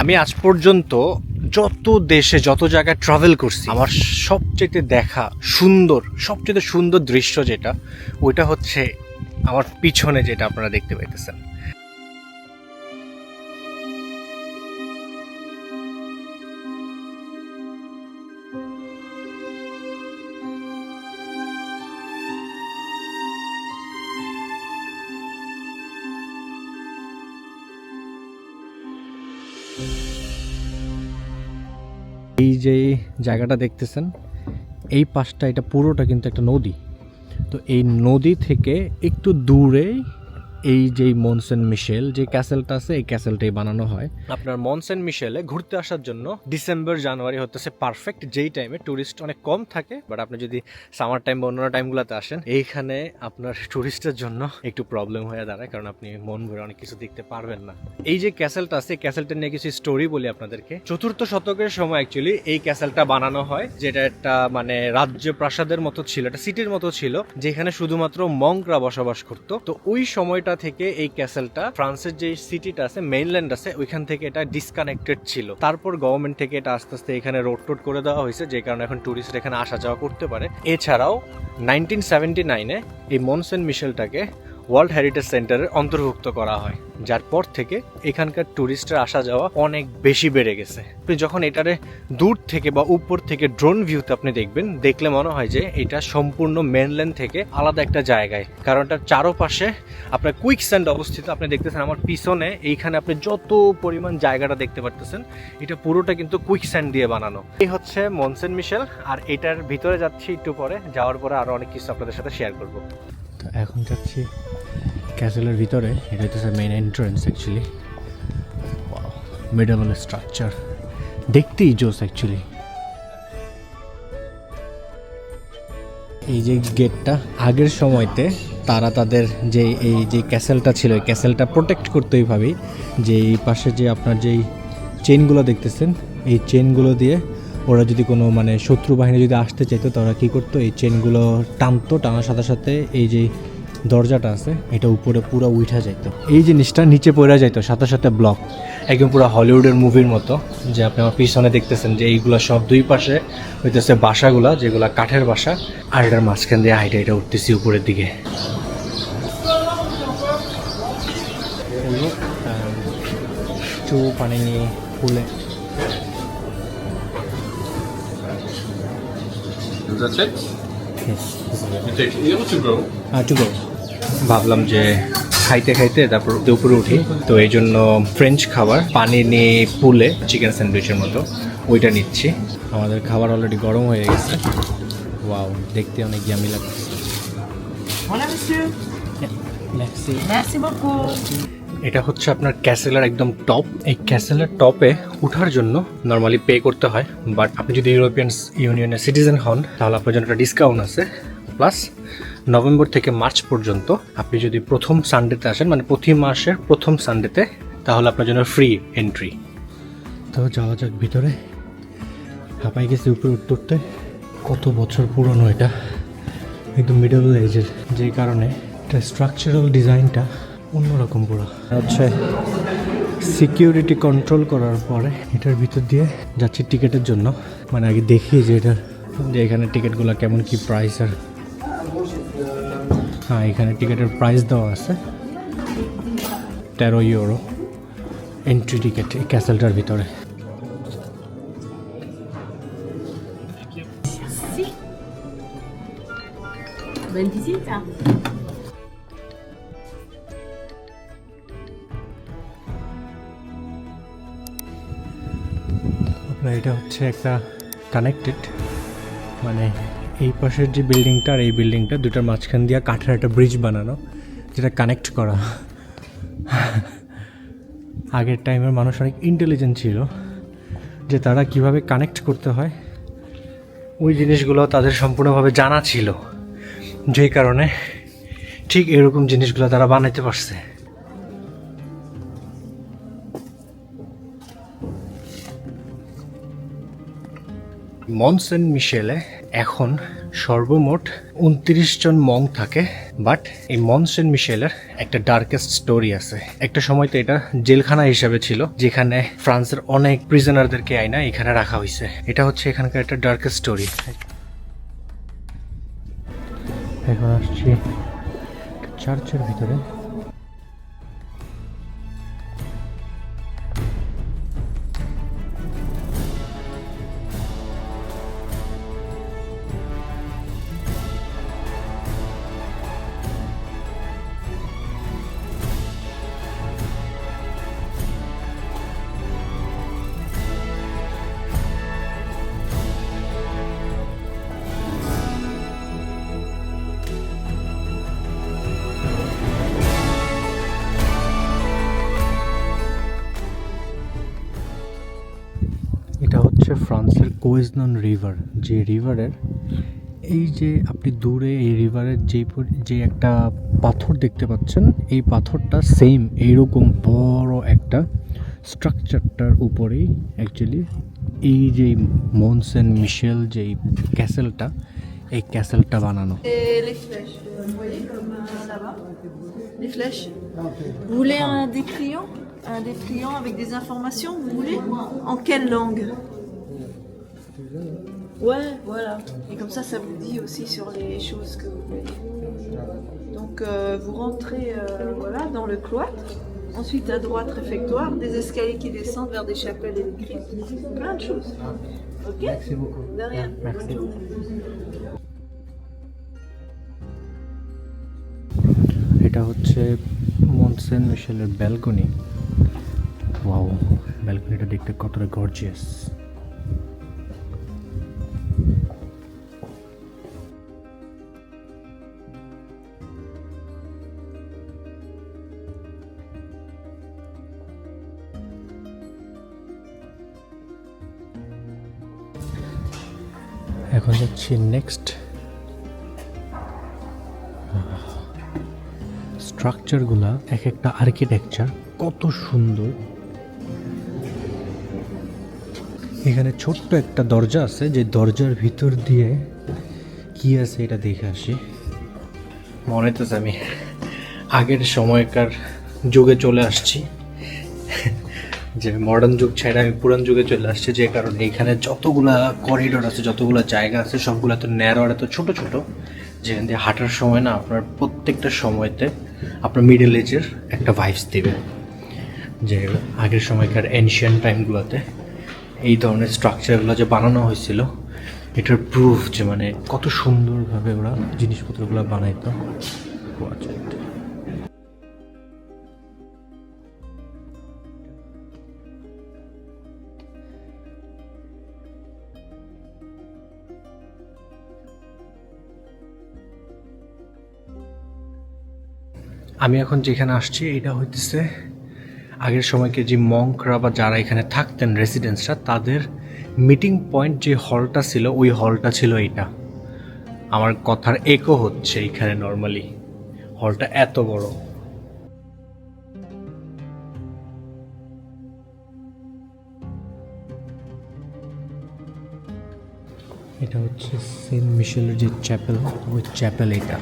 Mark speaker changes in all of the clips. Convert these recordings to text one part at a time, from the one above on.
Speaker 1: আমি আজ পর্যন্ত যত দেশে যত জায়গায় ট্রাভেল করছি, আমার সবচেয়ে দেখা সবচেয়ে সুন্দর দৃশ্য যেটা, ওইটা হচ্ছে আমার পিছনে যেটা আপনারা দেখতে পাইতেছেন। এই যে জায়গাটা দেখতেছেন, এই পাশটা, এটা পুরোটা কিন্তু একটা নদী। তো এই নদী থেকে একটু দূরে এই যে মনসেন মিশেল যে ক্যাসেলটা আছে, এই ক্যাসেলটাই বানানো হয়। আপনার মনসেন মিশেলে ঘুরতে আসার জন্য ডিসেম্বর জানুয়ারি হতেছে পারফেক্ট, যেই টাইমে টুরিস্ট অনেক কম থাকে। বাট আপনি যদি সামার টাইম বা অন্যান্য টাইমগুলোতে আসেন, এইখানে আপনার টুরিস্টের জন্য একটু প্রবলেম হয়ে দাঁড়ায়, কারণ আপনি মন ভরে অনেক কিছু দেখতে পারবেন না। এই যে ক্যাসেলটা আছে, ক্যাসেলটা নিয়ে কিছু স্টোরি বলি আপনাদেরকে। 4th শতকের সময় অ্যাকচুয়ালি এই ক্যাসেলটা বানানো হয়, যেটা একটা মানে রাজ্য প্রাসাদের মতো ছিল, একটা সিটির মতো ছিল, যেখানে শুধুমাত্র মঙ্করা বসবাস করতো। তো ওই সময়টা থেকে এই ক্যাসেলটা, ফ্রান্সের যে সিটিটা আছে, মেইনল্যান্ড আছে, ওইখান থেকে এটা ডিসকানেক্টেড ছিল। তারপর গভর্নমেন্ট থেকে এটা আস্তে আস্তে এখানে রোড টোড করে দেওয়া হয়েছে, যে কারণে এখন টুরিস্ট এখানে আসা যাওয়া করতে পারে। এছাড়াও 1979-এ এই মনসেন মিশেলটাকে ওয়ার্ল্ড হেরিটেজ সেন্টারের অন্তর্ভুক্ত করা হয়, যার পর থেকে এখানকার টুরিস্টের আসা যাওয়া অনেক বেশি বেড়ে গেছে। আপনি যখন এটারে দূর থেকে বা উপর থেকে ড্রোন ভিউতে আপনি দেখবেন, দেখলে মনে হয় যে এটা সম্পূর্ণ মেনল্যান্ড থেকে আলাদা একটা জায়গায়, কারণ এটার চারপাশে আপনার কুইক স্যান্ড অবস্থিত। আপনি দেখতেছেন আমার পিছনে, এইখানে আপনি যত পরিমাণ জায়গাটা দেখতে পারতেছেন, এটা পুরোটা কিন্তু কুইক স্যান্ড দিয়ে বানানো। এই হচ্ছে মনসেন মিশেল, আর এটার ভিতরে যাচ্ছি একটু পরে, যাওয়ার পরে আরো অনেক কিছু আপনাদের সাথে শেয়ার করব। তো এখন যাচ্ছি ক্যাসেলের ভিতরে। এটা হচ্ছে main entrance actually. Medieval structure, দেখতেই জোস অ্যাকচুয়ালি। এই যে গেটটা, আগের সময়তে তারা তাদের যে এই যে ক্যাসেলটা ছিল, এই ক্যাসেলটা প্রোটেক্ট করতো এইভাবেই, যে এই পাশে যে আপনার যেই চেনগুলো দেখতেছেন, এই চেনগুলো দিয়ে ওরা যদি কোনো মানে শত্রু বাহিনী যদি আসতে চাইতো, তারা কী করতো, এই চেনগুলো টানতো, টানার সাথে সাথে এই যে দরজাটা আছে, এটা উপরে পুরো উঠা যাইতো, এই জিনিসটা নিচে পড়ে যাইতো সাথে সাথে ব্লক, একদম পুরো হলিউডের মুভির মতো। যে আপনি আমার পিছনে দেখতেছেন যে এইগুলো সব দুই পাশে হইতেছে বাসাগুলা, যেগুলা কাঠের বাসা, আর এটার মাঝখান দিয়ে হাইটা এটা উঠতেছি উপরের দিকে। একটু পানি নিয়ে ফুলে
Speaker 2: That's it? Yes. You take able to go.
Speaker 1: ভাবলাম যে খাইতে খাইতে তারপর উপরে উঠি, তো এই জন্য ফ্রেঞ্চ খাবার পানি নিয়ে পুলে চিকেন স্যান্ডউইচের মতো ওইটা নিচ্ছি। আমাদের খাবার অলরেডি গরম হয়ে গেছে। ওয়াও, দেখতে অনেক ইয়ামি লাগছে। এটা হচ্ছে আপনার ক্যাসেলের একদম টপ। এই ক্যাসেলের টপে ওঠার জন্য নর্মালি পে করতে হয়, বাট আপনি যদি ইউরোপিয়ান ইউনিয়নের সিটিজেন হন, তাহলে আপনার জন্য একটা ডিসকাউন্ট আছে। প্লাস নভেম্বর থেকে মার্চ পর্যন্ত আপনি যদি প্রথম সানডেতে আসেন, মানে প্রতি মাসের প্রথম সানডেতে, তাহলে আপনার জন্য ফ্রি এন্ট্রি। তো যাওয়া যাক ভিতরে। হাঁপাই গেছে উপরে উঠতে। কত বছর পুরনো এটা, একদম মিডল এজের, যে কারণে এটা স্ট্রাকচারাল ডিজাইনটা অন্যরকম পুরো। হচ্ছে সিকিউরিটি কন্ট্রোল করার পরে এটার ভিতর দিয়ে যাচ্ছি টিকিটের জন্য। মানে আগে দেখি যে এটার যে এখানে টিকিটগুলো কেমন কি প্রাইস। আর হ্যাঁ, এখানে টিকিটের প্রাইস দেওয়া আছে 13 ইউরো এন্ট্রি টিকিট এই ক্যাসেলটার ভিতরে। আপনার এটা হচ্ছে একটা কানেক্টেড, মানে এই পাশের যে বিল্ডিংটা আর এই বিল্ডিংটা, দুটার মাঝখান দিয়ে কাঠের একটা ব্রিজ বানানো, যেটা কানেক্ট করা। আগের টাইমের মানুষ অনেক ইন্টেলিজেন্ট ছিল, যে তারা কিভাবে কানেক্ট করতে হয় ওই জিনিসগুলো তাদের সম্পূর্ণভাবে জানা ছিল, যেই কারণে ঠিক এরকম জিনিসগুলো তারা বানাইতে পারছে। মনসেন মিশেলে এখন সর্বমোট 29 জন মং থাকে, বাট এই মন সেন্ট মিশেলের একটা ডার্কেস্ট স্টোরি আছে। একটা সময় তো এটা জেলখানা হিসেবে ছিল, যেখানে ফ্রান্সের অনেক প্রিজনারদেরকে আইনা এখানে রাখা হয়েছে। এটা হচ্ছে এখানকার একটা ডার্কেস্ট স্টোরি। এখন আসছি চার্চের ভিতরে। এটা হচ্ছে ফ্রান্সের কোয়েজনন রিভার, যে রিভারের এই যে আপনি দূরে এই রিভারের যে একটা পাথর দেখতে পাচ্ছেন, এই পাথরটা সেম এইরকম বড় একটা স্ট্রাকচারটার উপরেই অ্যাকচুয়ালি এই যে মন সেন্ট মিশেল যেই ক্যাসেলটা, এই ক্যাসেলটা বানানো।
Speaker 3: Et les flèches, vous voyez comme ça va. Les flèches. Vous voulez un dépliant? Un dépliant avec des informations, vous voulez? En quelle langue? Ouais, voilà. Et comme ça vous dit aussi sur les choses que vous voyez. Donc vous rentrez voilà, dans le cloître. Ensuite à droite réfectoire, des escaliers qui descendent vers des chapelles et des cryptes. Plein de choses. Ok?
Speaker 1: Merci beaucoup.
Speaker 3: De rien.
Speaker 1: Merci.
Speaker 3: Bonne journée.
Speaker 1: এটা হচ্ছে মন Saint মিশেলের balcony. Wow, ব্যালকনিটা দেখতে কতটা gorgeous. এখন যাচ্ছি next স্ট্রাকচারগুলা, এক একটা architecture কত সুন্দর। এখানে ছোট্ট একটা দরজা আছে, যে দরজার ভিতর দিয়ে কি আছে এটা দেখে আসি। মনে হইতেছে আমি আগের সময়কার যুগে চলে আসছি, যে মডার্ন যুগ ছেড়ে আমি পুরান যুগে চলে আসছি, যে কারণে এখানে যতগুলা করিডোর আছে, যতগুলো জায়গা আছে, সবগুলো তো ন্যারো আর এত ছোটো ছোটো, যেখান দিয়ে হাঁটার সময় না আপনার প্রত্যেকটা সময়তে আপনার মিডল এজের একটা ভাইবস দেবে, যে আগের সময়কার এনশিয়ান্ট টাইমগুলোতে এই ধরনের স্ট্রাকচারগুলো যে বানানো হয়েছিল, এটার প্রুফ যে মানে কত সুন্দরভাবে ওরা জিনিসপত্রগুলো বানাইতো। আমি এখন যেখানে আসছি এটা হইতেছে আগের সময়কে যে মঙ্করা বা যারা এখানে থাকতেন রেসিডেন্টসরা, তাদের মিটিং পয়েন্ট যে হলটা ছিল, ওই হলটা ছিল এইটা। আমার কথার একো হচ্ছে এখানে, নর্মালি হলটা এত বড়। এটা হচ্ছে সেন্ট মিশেলের যে চ্যাপেল, ওই চ্যাপেল এটা।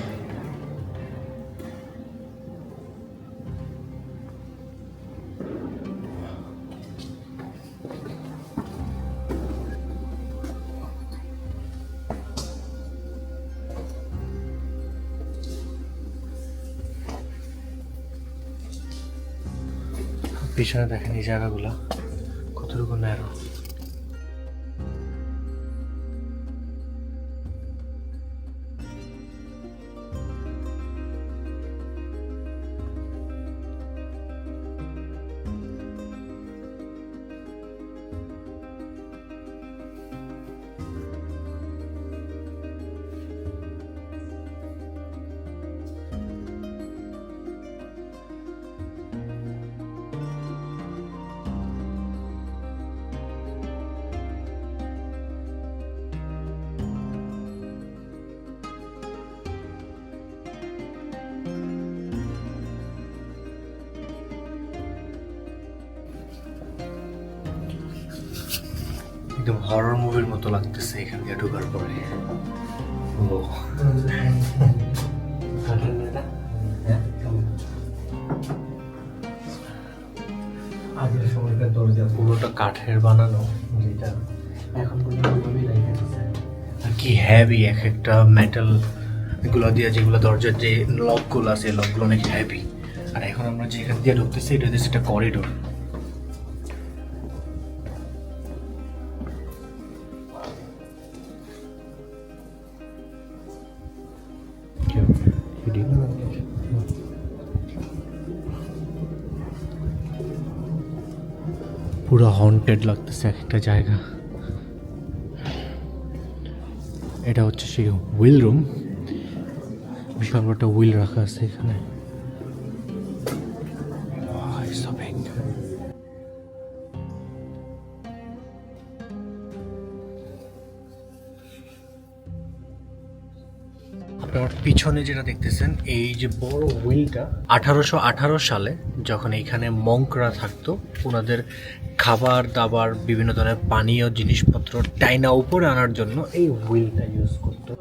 Speaker 1: পিছনে দেখেন এই জায়গাগুলো কতটুকু ন্যারো। একদম হরর মুভির মতো লাগতেছে এখান দিয়ে ঢোকার পরে। আগের সময়কার দরজা পুরোটা কাঠের বানানো, যেটা এখন পর্যন্ত আর কি হ্যাভি এক একটা মেটাল এগুলো দিয়ে, যেগুলো দরজার যে লকগুলো আছে লকগুলো অনেক হ্যাভি। আর এখন আমরা যেখান দিয়ে ঢুকতেছি এটা হচ্ছে একটা করিডোর। পুরো হন্টেড লাগতেছে একটা জায়গা। এটা হচ্ছে সেই হুইল রুম, বিশাল বড় একটা হুইল রাখা আছে এখানে। আপনার পিছনে যেটা দেখতেছেন এই যে বড় হুইলটা 1818 সালে যখন এখানে মঙ্করা থাকতো, ওনাদের খাবার দাবার বিভিন্ন ধরনের পানীয় জিনিসপত্র টাইনা উপরে আনার জন্য এই হুইলটা ইউজ করতো।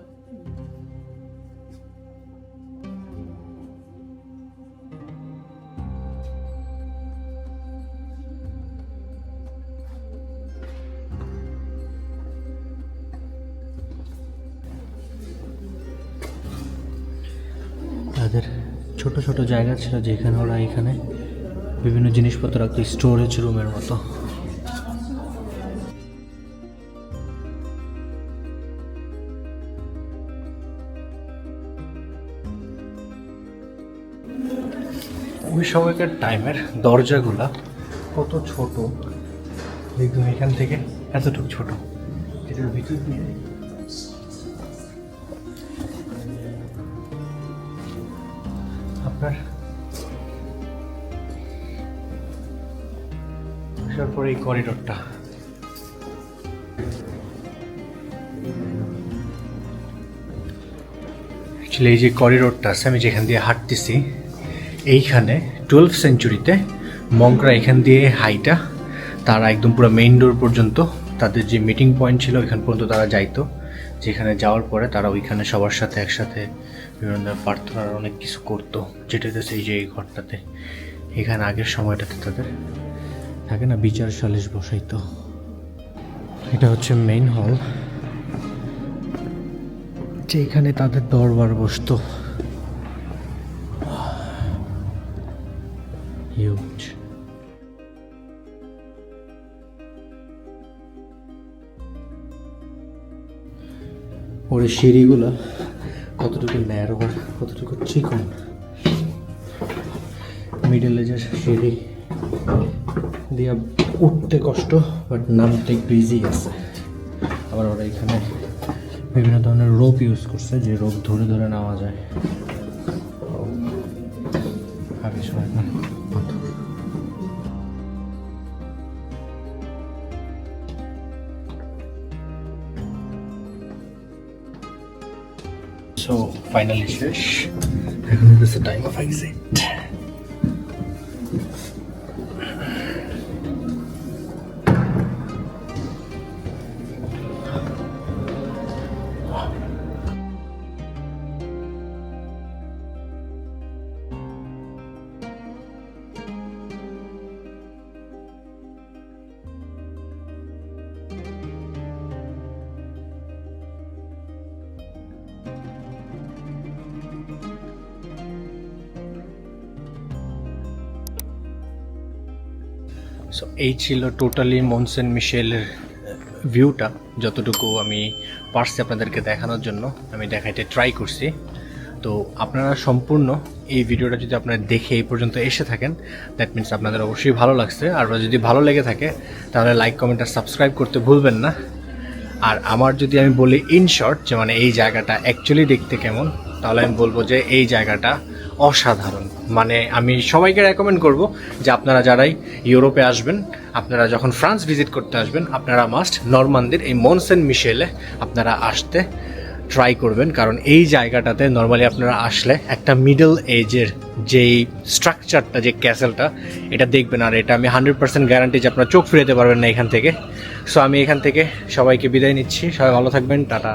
Speaker 1: তাদের ছোট ছোট জায়গা ছিল যেখানে ওরা এখানে বিভিন্ন জিনিসপত্র রাখতো, স্টোরেজ রুমের মতো। ওই সময়কার টাইমের দরজাগুলা কত ছোট, একদম এখান থেকে এতটুকু ছোট, এটার ভিতর দিয়ে আপনার আসার পরে এই করিডোরটা, অ্যাকচুয়ালি এই যে করিডোরটা আছে আমি যেখান দিয়ে হাঁটতেছি, এইখানে 12th সেঞ্চুরিতে মঙ্করা এখান দিয়ে হাইটা তারা একদম পুরো মেইন ডোর পর্যন্ত তাদের যে মিটিং পয়েন্ট ছিল ওইখান পর্যন্ত তারা যাইতো, যেখানে যাওয়ার পরে তারা ওইখানে সবার সাথে একসাথে বিভিন্ন প্রার্থনার অনেক কিছু করতো, যেটা হচ্ছে এই যে এই ঘরটাতে। এখানে আগের সময়টাতে তাদের থাকে না বিচার সালিশ বসাইতো। এটা হচ্ছে মেইন হল, যেখানে তাদের দরবার বসতো। হিউজ। ওর সিঁড়িগুলো কতটুকু ন্যারো আর কতটুকু চিকন, মিডল এজের সিঁড়ি দিয়ে উঠতে কষ্ট, বাট নামতে একটু ইজি আছে। আবার ওরা এখানে বিভিন্ন ধরনের রোপ ইউজ করছে, যে রোপ ধরে ধরে নেওয়া যায়। আগের সময় সো ফাইনালি শেষ, এখন হচ্ছে টাইম অফ এক্সিট। সো এই ছিল টোটালি মনসেন মিশেলের ভিউটা, যতটুকু আমি পারছি আপনাদেরকে দেখানোর জন্য আমি দেখাইতে ট্রাই করছি। তো আপনারা সম্পূর্ণ এই ভিডিওটা যদি আপনারা দেখে এই পর্যন্ত এসে থাকেন, দ্যাট মিনস আপনাদের অবশ্যই ভালো লাগছে। আর যদি ভালো লেগে থাকে তাহলে লাইক কমেন্ট আর সাবস্ক্রাইব করতে ভুলবেন না। আর আমার যদি আমি বলি ইন শর্ট যে মানে এই জায়গাটা অ্যাকচুয়ালি দেখতে কেমন, তাহলে আমি বলবো যে এই জায়গাটা অসাধারণ। মানে আমি সবাইকে রেকমেন্ড করব যে আপনারা যারাই ইউরোপে আসবেন, আপনারা যখন ফ্রান্স ভিজিট করতে আসবেন, আপনারা মাস্ট নরমান্দির এই মনসেন মিশেলে আপনারা আসতে ট্রাই করবেন। কারণ এই জায়গাটাতে নর্মালি আপনারা আসলে একটা মিডল এজের যেই স্ট্রাকচারটা, যে ক্যাসেলটা, এটা দেখবেন। আর এটা আমি 100% গ্যারান্টি যে আপনারা চোখ ফিরাতে পারবেন না এখান থেকে। সো আমি এখান থেকে সবাইকে বিদায় নিচ্ছি, সবাই ভালো থাকবেন, টাটা।